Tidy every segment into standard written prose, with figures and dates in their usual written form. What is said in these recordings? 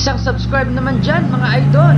Isang subscribe naman dyan mga idol.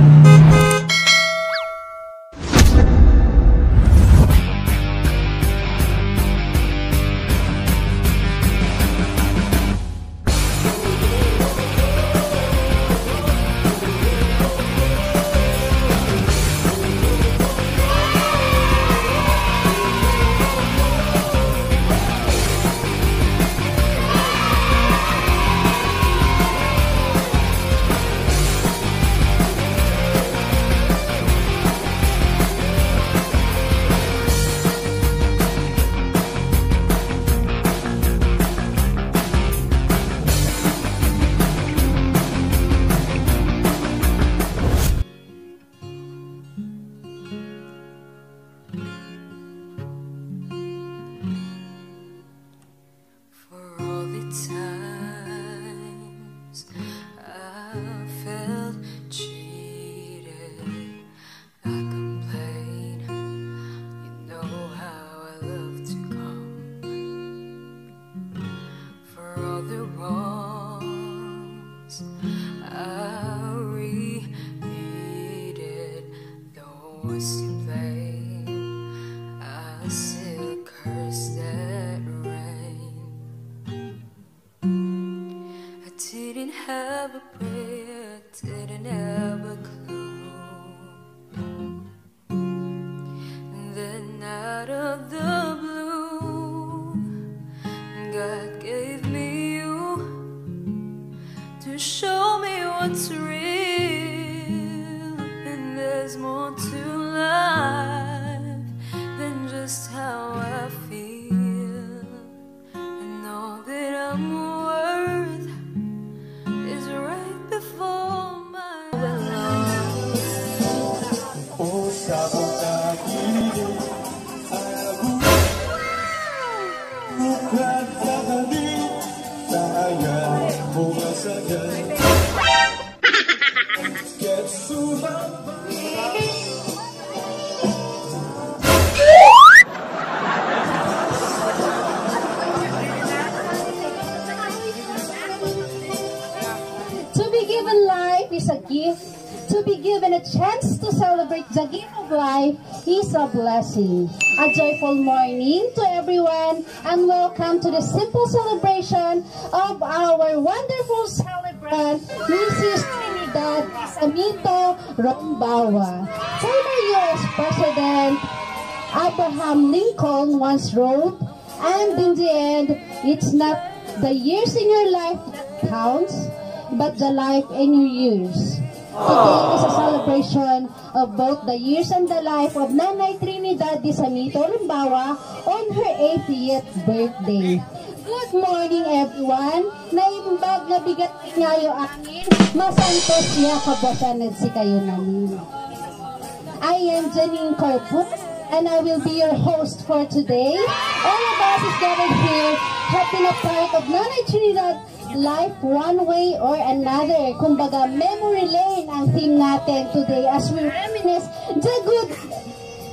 Have a prayer, didn't have a clue. And then out of the blue, God gave me you to show me what's real. And there's more to life than just how I feel. And all that I'm worth is right before my To be given life is a gift. To be given a chance to celebrate the gift of life is a blessing. A joyful morning to everyone and welcome to the simple celebration of our wonderful celebrant, Mrs. Trinidad Samito Rombawa. Former U.S. President Abraham Lincoln once wrote, and in the end, it's not the years in your life that counts, but the life in your years. Today is a celebration of both the years and the life of Nanay Trinidad de Samito Rombawa on her 80th birthday. Good morning everyone. Naimbag na bigat ngayo angin, masantos siya kabasanad si kayo namin. I am Janine Corpus and I will be your host for today. All of us is gathered here have been a part of Nanay Trinidad life one way or another. Kumbaga, memory lane ang theme natin today as we reminisce the good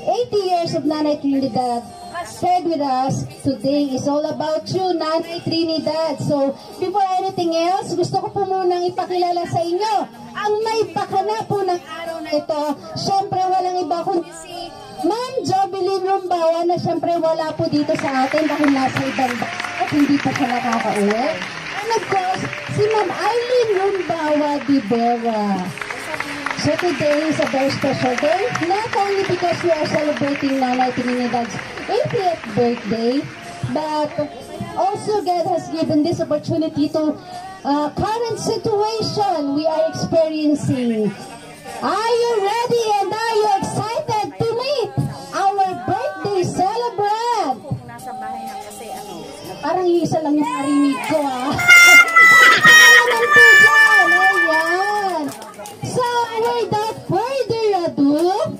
80 years of Nanay Trinidad. Shared with us today is all about you, Nanay Trinidad. So, before anything else, gusto ko po munang ipakilala sa inyo ang may pakana po ng araw na ito. Siyempre, walang iba kundi si Ma'am Jovelyn Rombawa na siyempre wala po dito sa atin dahil nasa ibang at hindi pa siya nakakauwi. And of course, si Ma'am Eileen Rombawa de Vera. So today is a very special day, not only because we are celebrating Nanay Trinidad's 80th birthday, but also God has given this opportunity to current situation we are experiencing. Are you ready and are you excited to meet our birthday celebrant? Parang isa lang yung narinig ko Ayan. So, without further ado,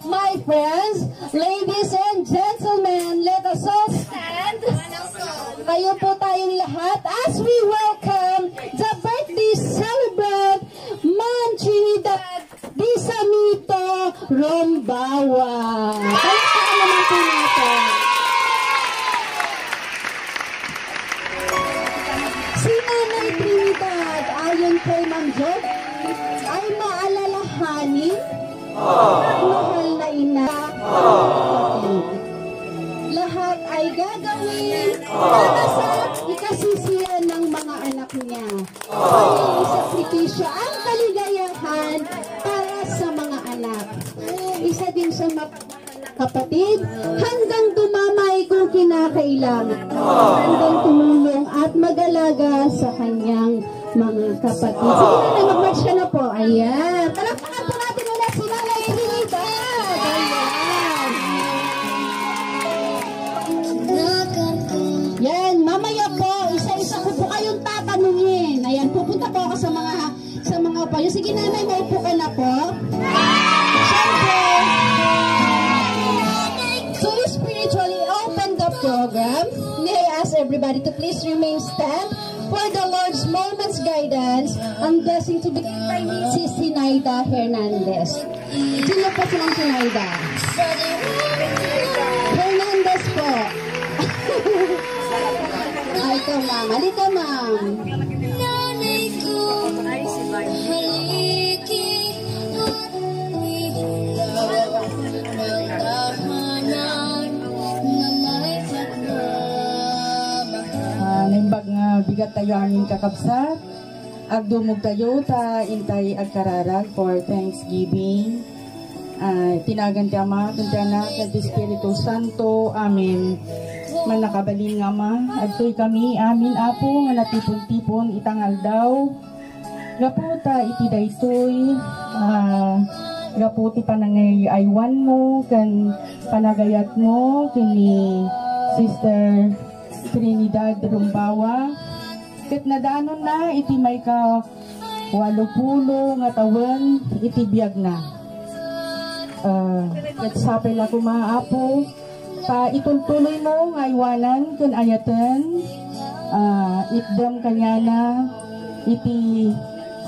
my friends, ladies and gentlemen, let us all stand. Kayo po tayong lahat as we welcome the birthday celebrant, Ma'am Trinidad de Samito Rombawa. Palakpakan naman po natin. Si Nanay Trinidad, ayon kay Ma'am Mahal na ina, kapatid. Lahat ay gagawin para sa ikasisiyan ng mga anak niya. Kanyang isakripisyo ang kaligayahan para sa mga anak. Isa din sa kapatid, hanggang dumamay kung kinakailangan. Hanggang tumulong at mag-alaga sa kanyang mga kapatid. Sige na, mag-march ka na po. Ayan. Palakpakan po natin ulit si Nanay Trinidad. Ayan. Yan, mamaya po, isa-isa ko po kayong tatanungin. Ayan, pupunta po ako sa mga upayo. Sige nanay, maupo ka na po. Siyempre, to spiritually open the program, may I ask everybody to please remain stand for the Lord's Moments Guidance and blessing to be given by Mrs. Sinaida Hernandez. Sino po silang Sinaida? Hernandez po. Ay, ikaw ma'am. Halika ma'am. Nanay ko, haliki at ihulaw ng tahanan na may saknamahan. Nimbag nga bigat tayo aming kakabsat. Agdumog tayo ta intay agkararag for Thanksgiving. Tinagan ti Ama, kunti Anak, at Espiritu Santo. Amen. Manakabalin nga ma, agtoy kami, amin apo, nga natipon-tipon, itangal daw. Gaputa, iti daytoy, gaputi panangay aywan mo, kan panagayat mo, kini Sister Trinidad Rumbawa. Kat nadaanon na, iti may ka 80 nga tawen, iti biyag na. Kat sapay la kumaapo, pa itultuloy mo nga iwanan kun ayatan, itdam kanya na, iti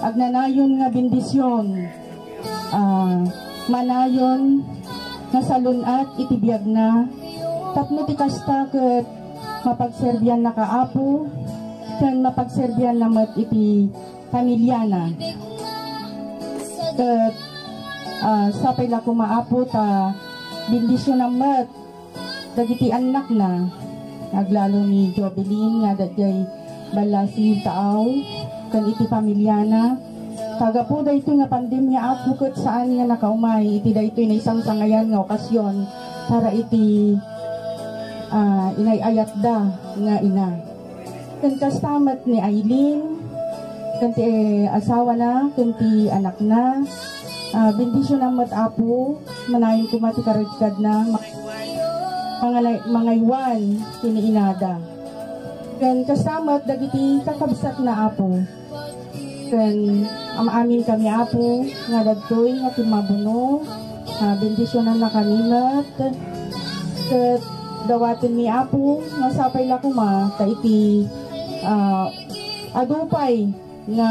agnanayon nga bendisyon, manayon nga salunat iti biyag na, tapno ti kasta ket mapagserbian na kaapo, ken mapagserbian na met iti pamilya na. Ket sapay la kumaapo ta bendisyon na met dagiti anak na, naglalo ni Jovelyn nga dagay balasi taaw kan iti pamilya na. Kaga po dayto nga pandemya at bukod saan nga nakaumay, iti dayto na isang sangayan nga okasyon para iti inayayat da nga ina. Kan kastamat ni Aileen, kan ti asawa na, kan ti anak na, bendisyon ang matapo, manayin kumati karagkad na, mga iwan kiniinada. Kan kastamat dagiti kakabsat na apo. Kan amin kami apo nga dagtoy nga timabuno, bendisyonan na kanimat. Ket dawaten mi apo nga sapay la kuma ta iti adupay nga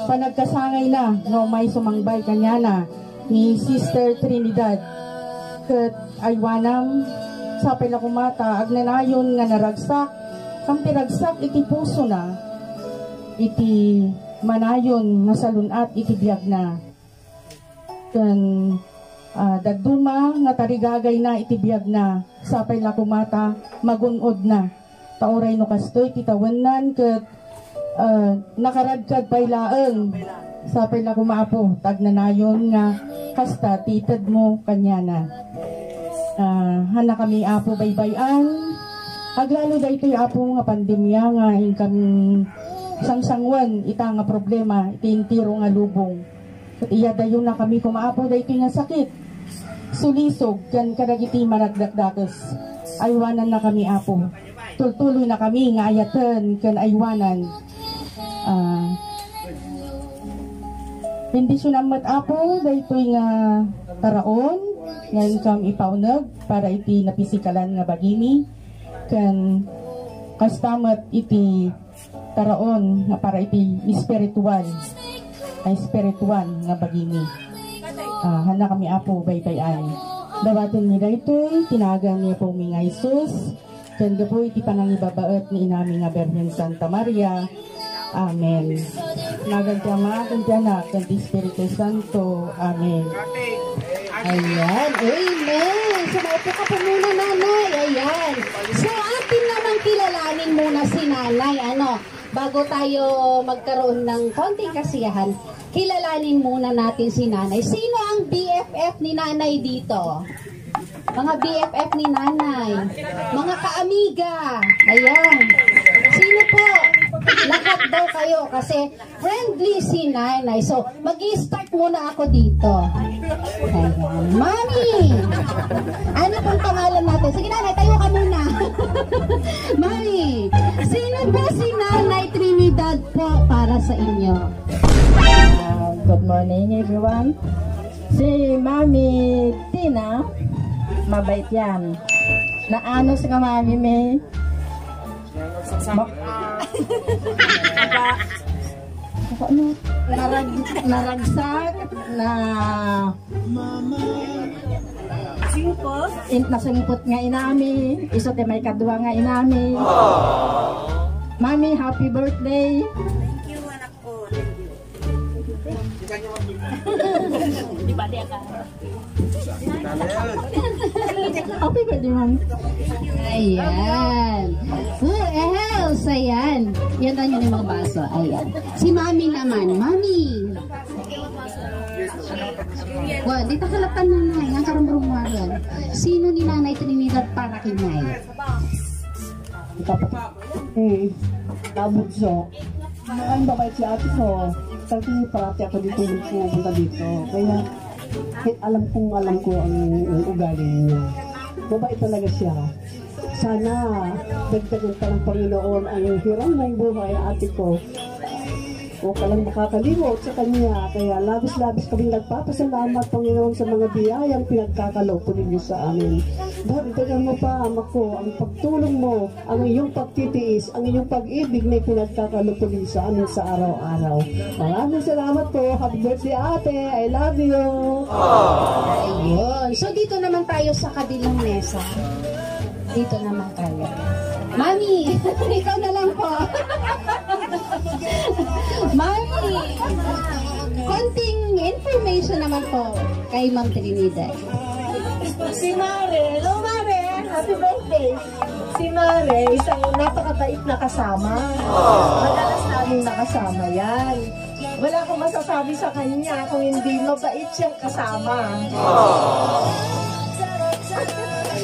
panagkasangay na nga may sumangbay kanya na ni Sister Trinidad. Ket aywanam sapay na kumata agnanayon nga naragsak, kampi ragsak iti puso na, iti manayon nga salunat iti biyag na. Ken dagduma nga tarigagay na iti biyag na, sapay na kumata magunod na. Tauray no kastoy titawennan ket nakaradkad paylaeng, sapay na kumaapo tagnanayon nga kasta tited mo kanya na. Hana kami apo baybayan, aglalo da ito'y apo nga pandemya nga ingkam sangsangwan ita nga problema, itintiro nga lubong. At iya dayo na kami kumaapo da ito'y nga sakit, sulisog, kan kadagiti managdakdakes, aywanan na kami apo. Tultuloy na kami nga ayatan kan aywanan. Bendisyon ang matapo, da ito'y nga taraon, ngayon kam ipaunag para iti napisikalan nga bagimi, kan kastamat iti taraon nga para iti spiritual nga bagimi. Hana kami apo baybayan. Dawaton ni daytoy tinagan niya po mi nga Isus, kan gapo iti panangibabaet ni inami nga Birhen Santa Maria, Amen. Nagagama, Anak, ng Espiritu Santo. Amen. Ayan, amen. So, maupo ka po muna, nanay. Ayan. So, atin naman kilalanin muna si nanay. Bago tayo magkaroon ng konting kasiyahan, kilalanin muna natin si nanay. Sino ang BFF ni nanay dito? Mga BFF ni nanay. Mga kaamiga. Ayan. Sino po? Lahat daw kayo kasi friendly si nanay. So, mag-i-start muna ako dito. Ayan. Mami! Ano pong pangalan natin? Sige nanay, tayo ka muna. Mami, sino po si Nanay Trinidad po para sa inyo? Good morning, everyone. Si Mami Tina, mabait yan. Naano si Mami May? Naragsak na nasumpot nga inami, iso te may kadwa nga inami. Mami, happy birthday. Thank you, anak ko. Thank you. Di ba dia ka? Happy birthday, Mami. Ayan. Full health. Ayan. Yan na yun yung mga baso. Ayan. Si Mami naman. Mami. Well, dito kalatan na nga. Ang karumrumuaran. Sino ni Nanay Trinidad para kinay? Kabugso. Ang babait si ate ko. Kasi parati ako dito pupunta dito. Kaya alam ko ang ugali niya. Babait talaga siya. Sana dagdagan pa ng Panginoon ang hirang ng buhay ate ko. O ka lang makakalimot sa kanya. Kaya labis-labis kami nagpapasalamat Panginoon sa mga biyayang pinagkakaloob po ninyo sa amin. Dagdagan mo pa, Ama ko, ang pagtulong mo, ang iyong pagtitiis, ang iyong pag-ibig na pinagkakaloob po ninyo sa amin sa araw-araw. Maraming salamat po. Happy birthday ate. I love you. Ayun. So dito naman tayo sa kabilang mesa. Dito naman tayo. Mami, ikaw na lang po. Mami, konting information naman po kay Ma'am Trinidad. Si Mare, hello Mare, happy birthday. Si Mare, isang napakabait na kasama. Madalas namin nakasama yan. Wala akong masasabi sa kanya kung hindi mabait siyang kasama.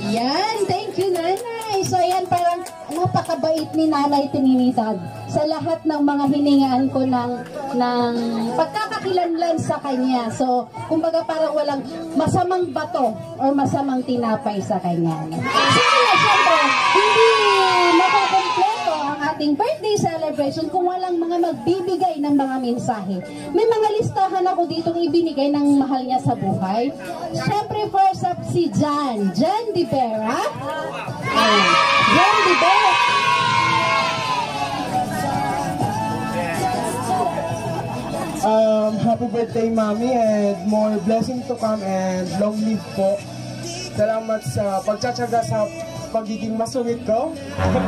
Ayan, thank you nanay. So ayan, parang napakabait ni Nanay Trinidad sa lahat ng mga hiningaan ko ng pagkakakilanlan sa kanya. So, kumbaga parang walang masamang bato or masamang tinapay sa kanya. So, syempre, hindi makakompleto ang ating birthday celebration kung walang mga magbibigay ng mga mensahe. May mga listahan ako ditong ibinigay ng mahal niya sa buhay. Syempre, first up si Jan De Vera. Jan De Vera. Happy birthday, Mami, and more blessing to come and long live po. Salamat sa pagtsatsaga sa pagiging masungit ko. And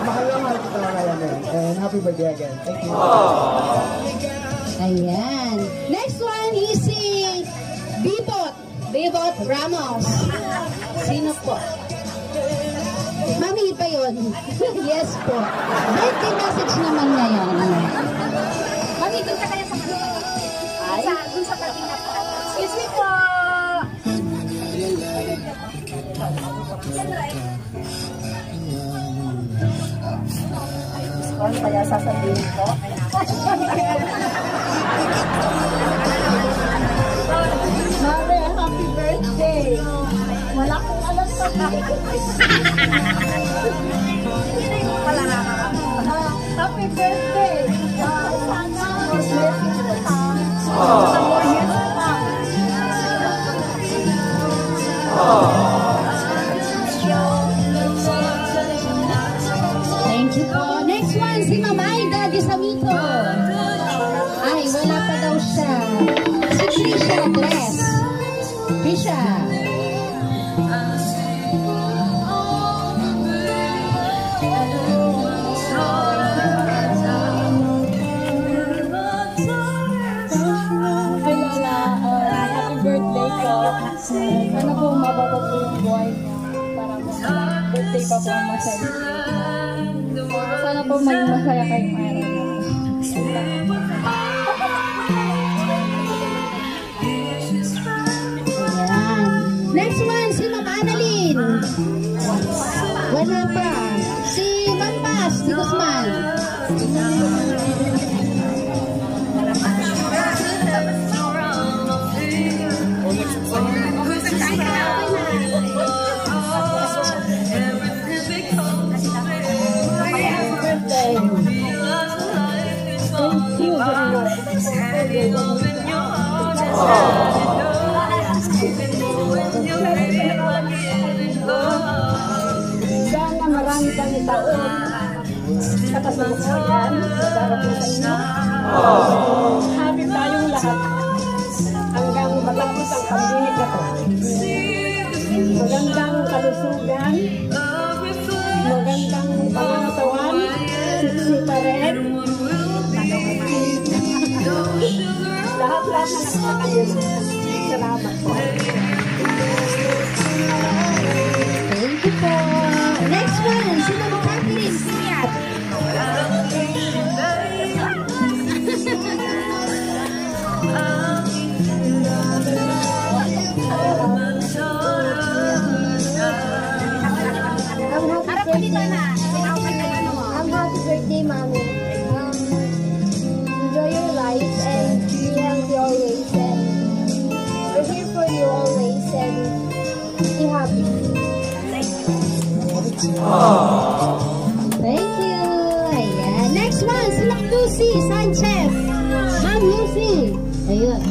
mahal kita ngayon. And happy birthday again. Thank you. Ayan. Next one is si Bibot Ramos. Sino po? Mami ba yun? Yes po. Birthday message naman ngayon. Mami, dun ka kaya sa kanina. Dun sa kanina po. Excuse me po. Ano kaya sasabihin ko? Mare, happy birthday! Wala akong alam sa happy birthday! Sana blessings to come. Sa more years to come. Thank you po. Next one, si Mamay Daddy Samito. Ay, wala pa daw siya. Si Trisha Dress. Trisha. Sana po mababa po yung buhay niya para birthday pa po ang ma-celebrate. Sana po maging masaya kayong araw na. Next one, si Ma'am Annalyn. Wala pa. Si Ma'am Paz, si Guzman. Sana marami kami taon sa kasalukuyan darating sa inyo. Happy tayong lahat hanggang matapos ang pandemic na to. Magandang kalusugan, magandang pangangatawan, siksi pa rin. Lahat-lahat na nakakatayo. Salamat po. Thank you po. Next one, si Ma'am Catherine Siat. I'm happy birthday, Mommy. Enjoy your life and be healthy always. And we're here for you always. And be happy. Thank you. Ayan. Next one, si Ma'am Lucy Sanchez. Ma'am Lucy. Ayun.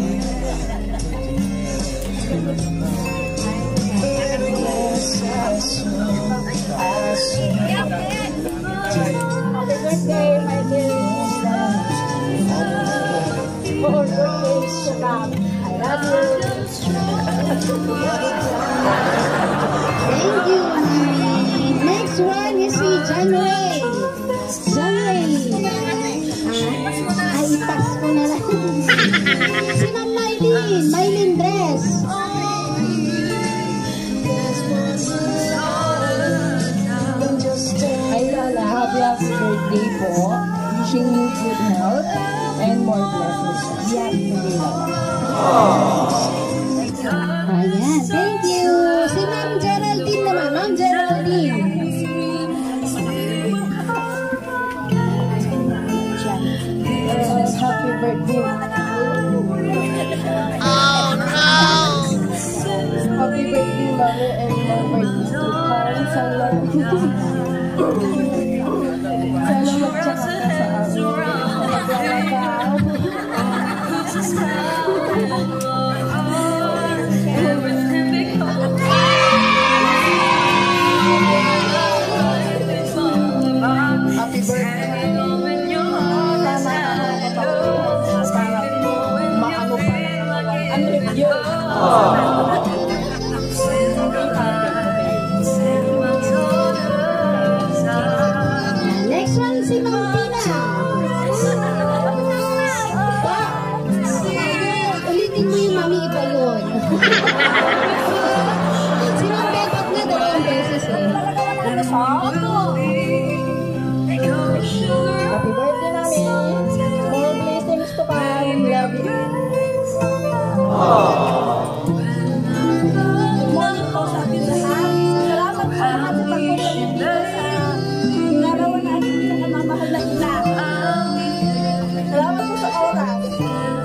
Happy birthday, my dear Linda. More birthdays to come. I love you. Thank you. Next one is si John Ray. John Ray. Ay, ipas ko na lang. Si Ma'am Mylene Dress. Hi Lola, happy birthday po. Wishing you good health and more blessings. Happy birthday, Lola. Ayan, thank you. Si Ma'am Geraldine naman. Ma'am Geraldine. Happy birthday. Happy birthday, Mami, and more birthdays to come. Sana magtsaka ka sa Happy birthday. Maano pa ang review. Next one, si Ma'am Tina. Ulitin mo yung Mami, iba yun. Si Ma'am Bebot na dalawang beses eh. Happy birthday, Mami. More blessings to come. Love you. Good morning po sa ating lahat. Salamat po sa pagpunta dito sa larawan natin sa kamamahal na ina. Salamat po sa oras.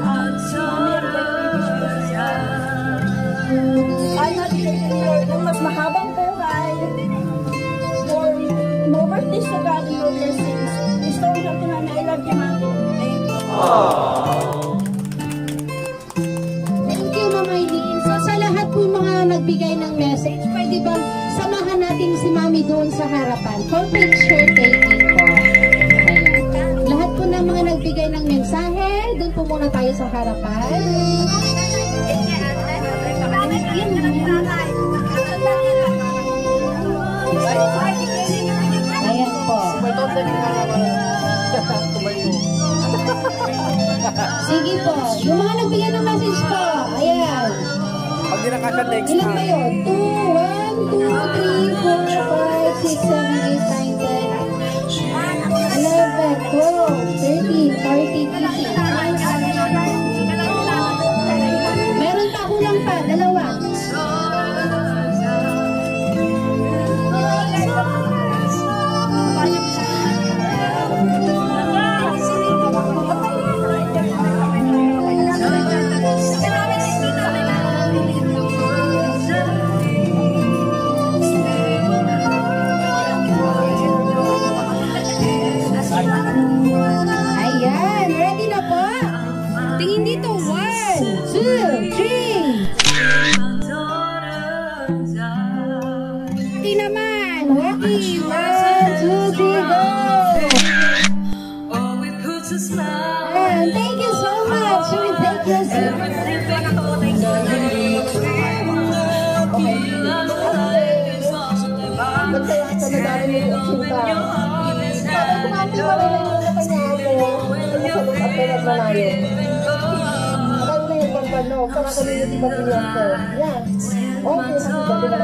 Mami, ang birthday wish ko sa iyo. Ay, natin ng mas mahabang buhay. More birthdays to God and more blessings. Restore health to Mami. I love you, Mami. Thank you, Ma'am Eileen. So, sa lahat po mga nagbigay ng message, pwede bang samahan natin si Mami doon sa harapan for picture taking po. Ayan. Lahat po ng mga nagbigay ng mensahe, doon po muna tayo sa harapan. Ayan po. Sige po. Yung mga nagbigay ng message po. Ayan. Hindi na kasya next Ilan ba time. yun? 2, 1, 2, 3, 4, 5, 6, 7, 8, 9, 10, 11, 12, 13, 14, 15. Meron pa, kulang pa, dalawa. Ayan, ready na po? Tingin dito, 1, 2, 3. Hindi naman, ready, 1, 2, 3, go! And thank you so much, thank you so much. Magkaya sa nadami mo yung sinta. Parang kumati mo rin yung kanya ako. Ano sa lupa pero malayo. Akala na yung bangkano. Para kami yung di pamilya ko. Yan. Okay, sabi na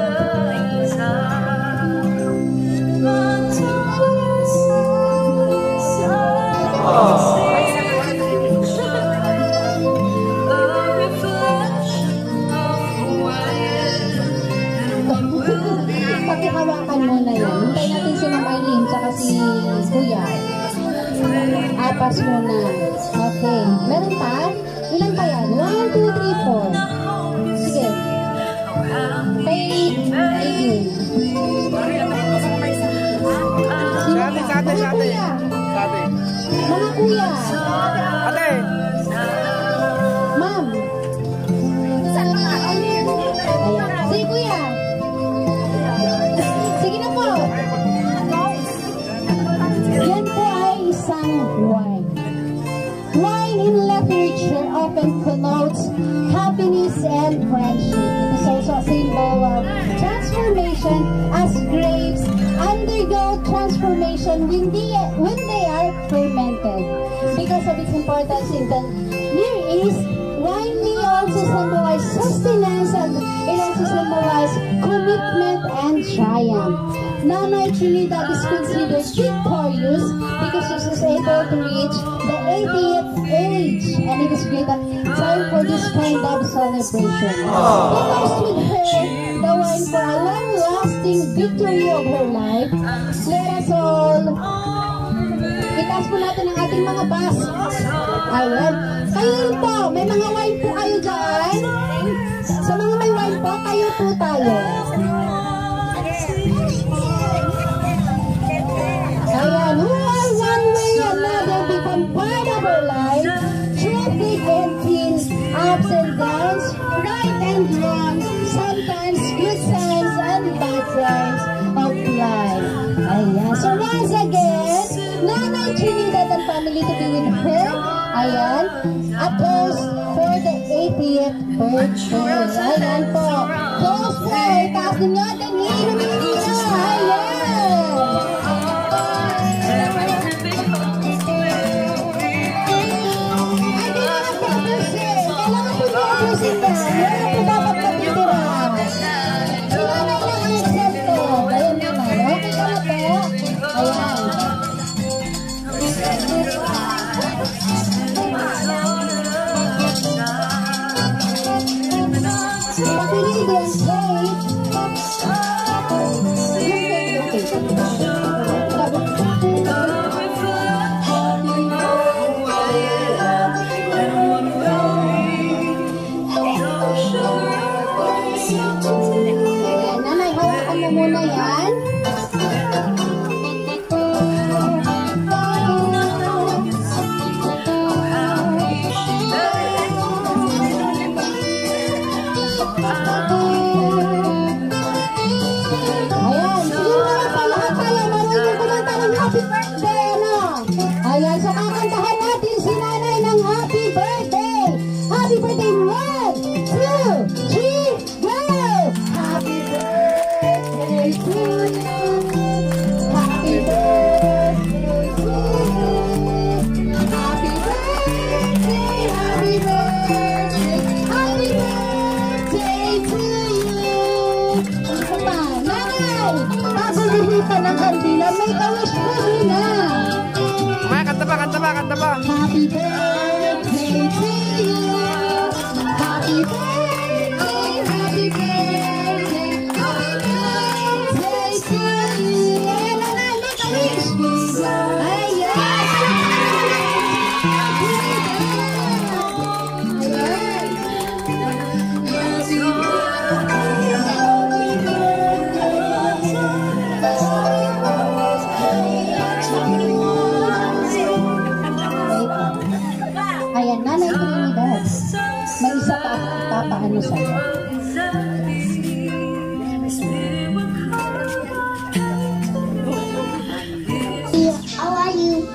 Pakihawakan mo na yan. Hintay natin si Ma'am Eileen tsaka si Kuya. Apas muna. Okay. Meron pa? Ilan pa yan? 1, 2, 3, 4. Sige. Kay Eileen. Sa ate. Kuya. Sabi. Mga kuya. Ate! Ma'am. Ayan. Sige kuya. Sige na po. Yan po ay isang wine. Wine in literature often connotes happiness and friendship. It is also a symbol of transformation, as grapes undergo transformation when they are fermented. Because of its importance in the Near East, wine may also symbolize sustenance, and it also symbolizes commitment and triumph. Nanay Trinidad is considered victorious because she is able to reach the 80th age, and it is great time for this kind of celebration. Because with her, the wine for a long-lasting victory of her life. Let us all itaas po natin ang ating mga bus. Ayan. Kayo po, may mga wine po kayo dyan. Sa mga may wine po, kayo po tayo. Ayan. Who are one way or another become part of our life, through thick and thin, ups and downs, right and wrong, sometimes good times and bad times of life. Ayan. So once again, Nanay Trinidad and family to be with her. Ayan. A toast for the 80th birthday. Ayan po. Toast po. Itaas ninyo at iinumin ninyo. Ayan. Nanay, hawakan mo muna yan. Ayan, so kakantahan natin si Nanay ng happy birthday! Happy birthday! 1, 2, 3, go! Happy birthday to you! Happy birthday to you! Happy birthday! Happy birthday! Happy birthday to ka ng kandila, make a wish for me na. Maya, kanta pa, kanta pa, kanta pa. Happy birthday to you. Happy birthday, happy birthday, happy birthday to you. Ayan na nga, make a wish. Ayan. Ayan, Nanay Trinidad. May isa pa papaano sa'yo. How are you?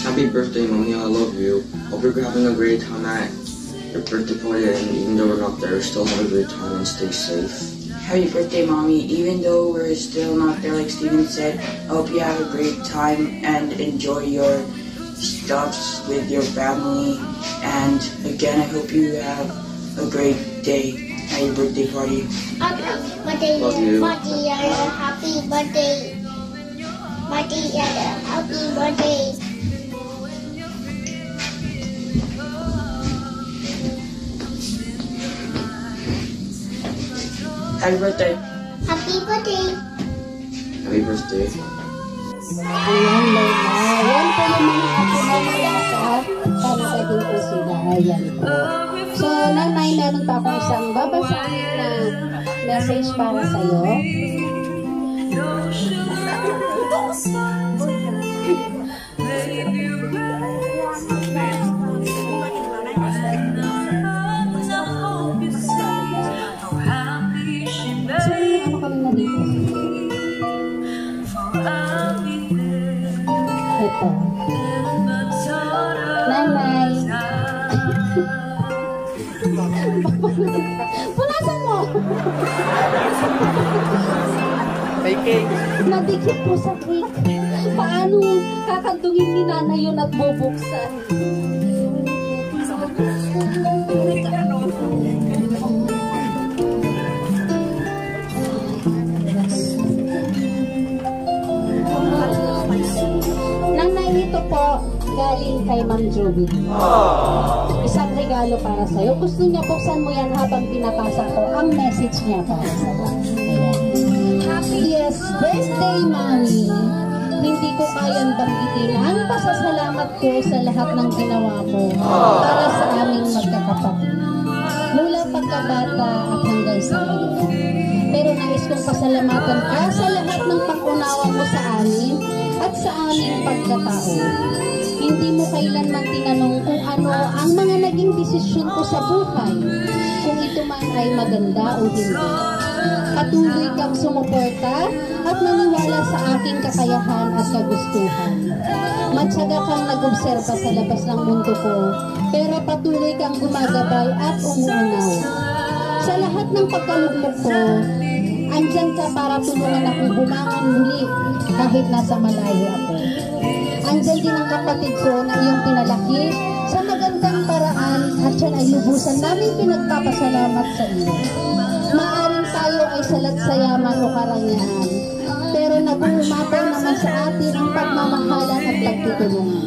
Happy birthday, Mommy. I love you. Hope you're having a great time at your birthday party, and even though we're not there, still have a great time and stay safe. Happy birthday, Mommy. Even though we're still not there, like Steven said, I hope you have a great time and enjoy your stuffs with your family. And again, I hope you have a great day at your birthday party. Happy birthday, Love you. Marty. Happy birthday. Marty, happy birthday. Happy birthday. Happy birthday. Happy birthday. Ayan, Lola. Yan po yung mga apo na malasa. Kanta din po sila. Ayan po. So, Nanay, meron pa akong isang babasahin na message para sa'yo. So, ano kami na dito? Ito. Nanay. Punasan mo! May cake. Nadikit po sa cake. Paano kakandungin ni Nanay yun at bubuksan? Nanay, ito po galing kay Ma'am Joby. Isang regalo para sa'yo. Gusto niya buksan mo yan habang pinapasa ko ang message niya para sa'yo. Yes, birthday, Mami. Hindi ko kayang banggitin ang pasasalamat ko sa lahat ng ginawa mo para sa aming magkakapatid. Mula pagkabata at hanggang sa ngayon. Pero nais kong pasalamatan ka sa lahat ng pag-unawa mo sa amin at sa aming pagkatao. Hindi mo kailanman tinanong kung ano ang mga naging desisyon ko sa buhay, kung ito man ay maganda o hindi. Patuloy kang sumuporta at naniwala sa aking kakayahan at kagustuhan. Matyaga kang nag-obserba sa labas ng mundo ko, pero patuloy kang gumagabay at umuunaw. Sa lahat ng pagkalugmok ko, andyan ka para tulungan akong bumangon muli kahit nasa malayo ako. Andyan din ang kapatid ko na iyong pinalaki sa magandang paraan at siya ay lubusan namin pinagpapasalamat sa iyo. Maaring tayo ay salat sa yaman o karangyaan, pero nag-uumapaw naman sa atin ang pagmamahalan at pagtutulungan.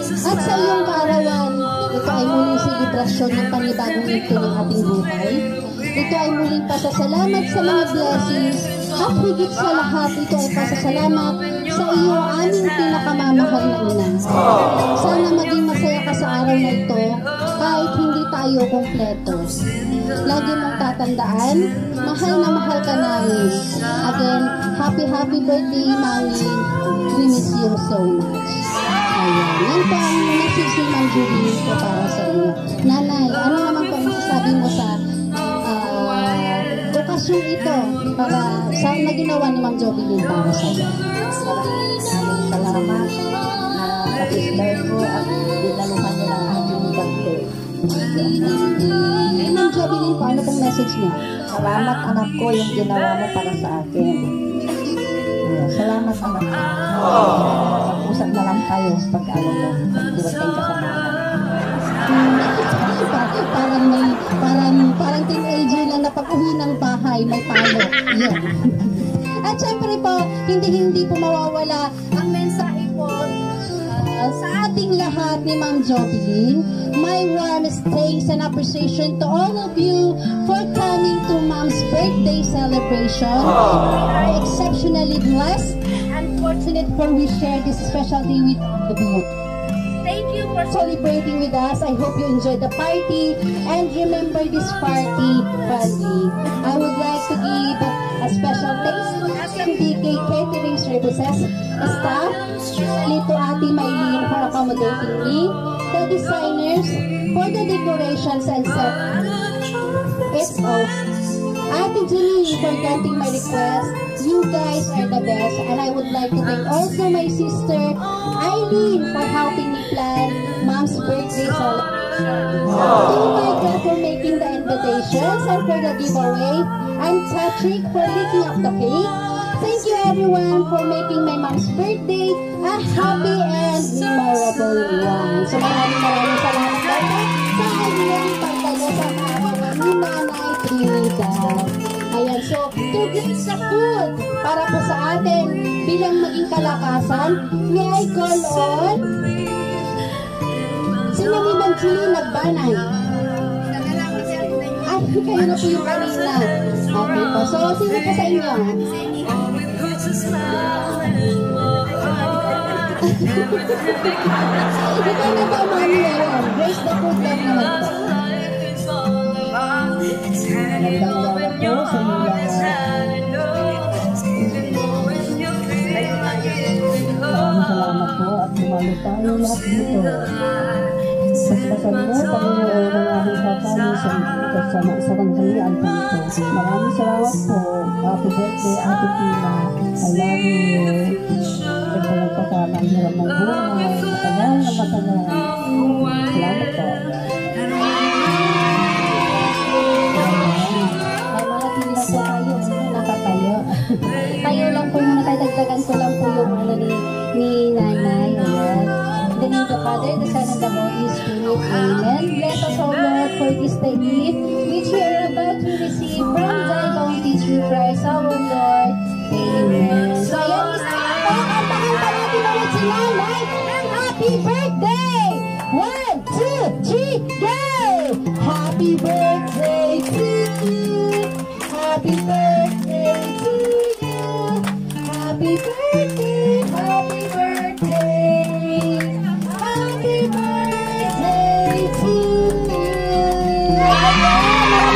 At sa iyong kaarawan, ito ay muling selebrasyon ng panibagong yugto ng ating buhay. Ito ay muling pasasalamat sa mga blessings at higit sa lahat, ito ay pasasalamat sa iyo, aming pinakamamahal na ina. Sana maging masaya ka sa araw na ito kahit hindi tayo kumpleto. Lagi mong tatandaan, mahal na mahal ka namin. Again, happy birthday, Mami. We miss you so much. Ayan, yan po ang message ni Ma'am Julie ko para sa iyo. Nanay, ano naman po masasabi mo sa okasyon ito para sa na ginawa ni Ma'am Jovelyn para sa iyo? Salamat na kapitler ko at dinaluhan nila ang aking birthday. Ma'am Jovelyn po, ano pong message niya? Salamat anak ko yung ginawa mo para sa akin. Salamat anak ko. Mag-usap na lang tayo pag ano mo, pag-iwag kayo kasamahan. Parang teenager na napag-uwi ng bahay, may palo. Yan. At syempre po, hindi po mawawala ang mensahe po sa ating lahat ni Ma'am Jovelyn. My warmest thanks and appreciation to all of you for coming to Mom's birthday celebration. We are exceptionally blessed and fortunate for we share this special day with all of you. Thank you for celebrating with us. I hope you enjoyed the party and remember this party fondly. I would like to give a special thanks to SMDK Catering Services staff, especially to Ate Maylene for accommodating me, the designers for the decorations and set. It's all. Ate Janine for granting my request. You guys are the best, and I would like to thank also my sister Eileen for helping me plan Mom's birthday celebration. To my dad for making the invitations and for the giveaway, and Patrick for making up the cake. Thank you everyone for making my mom's birthday a happy and memorable one. So maraming salamat po sa inyong pagdalo sa arawan ni Nanay Trinidad. Ayan, so to bless the food para po sa atin bilang maging kalakasan, may I call on sino ni Ma'am Julie Nagbanay? Ay, kayo na po yung kanina. Okay po, so sino po sa inyo? Ikaw na ba mami ngayon? Grace the food lang naman po. Magandang po sa inyo lahat. Salamat po at sumali tayo lahat dito. Paspasan mo, Panginoon, ang aming papalo sa tanghalian po ito. Maraming salamat po. Happy birthday, Ate Tina. I love you. Nagpalagpasan ang hirap ng buhay. Matagal na matagal. Salamat po. Tayo lang po muna tayo, dagdagan ko lang po yung ni Nanay. Ayan. In the name of the Father, the Son, and the Holy Spirit. Amen. Bless us, O Lord, for this day gift which we are about to receive from thy bounty through Christ our Lord. Amen. So ayan, kantahan pa natin ulit si Nanay ang happy birthday! 1, 2, 3, go! Happy birthday to you! Happy birthday to you! Happy birthday! Happy birthday! Happy birthday to you!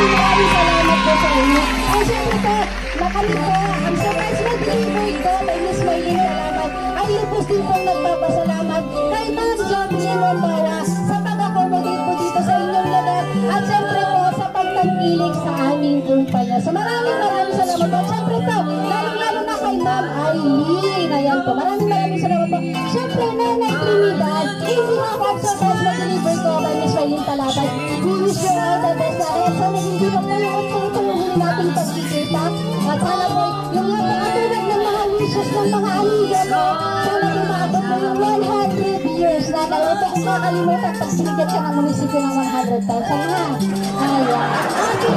Maraming salamat po sa inyo. Ay, syempre po, nakali po, ang surprise mag-delivery ko kay Miss Maylene, salamat. Ay, lupos din pong nagpapasalamat kay Ma'am Jovelyn Rombawa sa pag-accommodate po dito sa inyong lugar. At syempre po, sa pagtangkilik sa aming kumpanya. So maraming salamat po. Syempre po, lalong-lalo na kay Ma'am Eileen. Ayan po, maraming salamat po. Syempre, Nanay Trinidad, hindi na ako surprise mag-deliver ko kay Miss Maylene Talatay. We wish you all the best na rin. Sana hindi po kayo ito yung nating pagkikita. At sana po, yung napakatulad ng mga wishes ng mga amiga mo, sana po maabot mo yung 100 years na dalawa po kung kakalimutan pag sinigit siya ng munisipyo ng 100,000 ha. Ayan.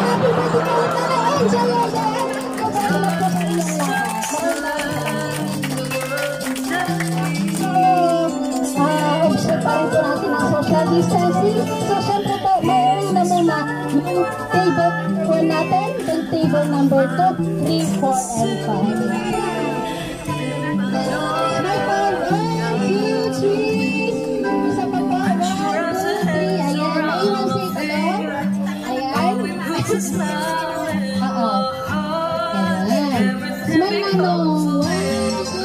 Happy birthday ka ulit na enjoy your day. Salamat po sa inyong lahat. Observe pa rin po natin ang social distancing. So, syempre po, mayroon na muna yung table number natin, yung table number 2, 3, 4, and 5. Smile po, 1, 2, 3. Isa pa po, 1, 2, 3. Ayan, maiwan si Ayan. Oo. Ayan. Smile na no. 1, 2, 3.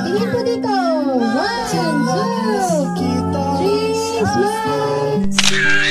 Tingin po dito. 1, 2, 3, smile.